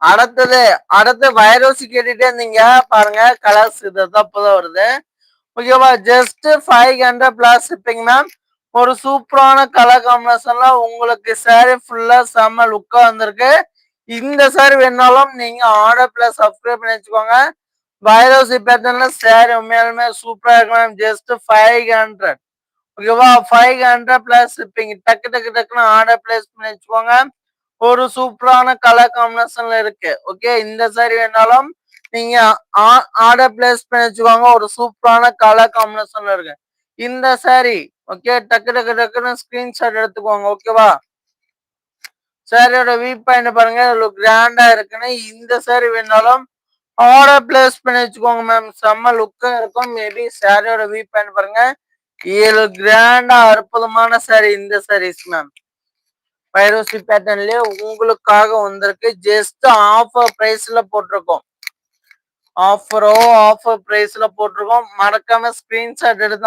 அடுத்தது அடுத்து வைரோசி கேட்டுட்டே இருந்தீங்க பாருங்க. கலர்ஸ் இதுதான் இப்பதான் வருது. ஓகேவா, ஜஸ்ட் 500 பிளஸ் ஷிப்பிங் மேம். ஒரு சூப்பரான கலர் காம்பினேஷன்ல உங்களுக்கு சாரி ஃபுல்லா செம்ம லுக்கா வந்திருக்கு. இந்த சாரி வேணாலும் நீங்க ஆர்டர் பிளஸ் சப்ஸ்கிரைப் பண்ணி வச்சுக்கோங்க. வைரோசி பேட்டர்ன்ல சாரி உண்மையாலுமே சூப்பரா இருக்கு மேம். ஜஸ்ட் 500. ஓகேவா, 500 பிளஸ் ஷிப்பிங். டக்கு டக்கு டக்குன்னு ஆர்டர் பிளேஸ் பண்ணி வச்சுக்கோங்க. ஒரு சூப்பரான கலர் காம்பினேஷன்ல இருக்கு. ஓகே, இந்த சாரி வேணாலும் நீங்க ஆர்டர் பிளேஸ் பண்ணி வச்சுக்கோங்க. ஒரு சூப்பரான கலர் காம்பினேஷன்ல இருக்கு இந்த சாரி. ஓகே, டக்கு டக்கு டக்குன்னு ஸ்கிரீன்ஷாட் எடுத்துக்கோங்க. ஓகேவா, சாரியோட வியூ பாயிண்ட் பாருங்க, கிராண்டா இருக்குன்னு. இந்த சாரி வேணாலும் ஆர்டர் பிளேஸ் பண்ணி வச்சுக்கோங்க மேம். செம்ம லுக்கா இருக்கும். மேபி சாரியோட வியூ பாயிண்ட் பாருங்க, 7 கிராண்டா அற்புதமான சாரி இந்த சாரீஸ் மேம். வைரோசி பேட்டர்ன்லயே உங்களுக்காக வந்திருக்கு. ஜஸ்ட் ஆஃபர் பிரைஸ்ல போட்டிருக்கோம். ஆஃபர் பிரைஸ்ல போட்டிருக்கோம். மறக்காம ஸ்கிரீன்ஷாட் எடுத்து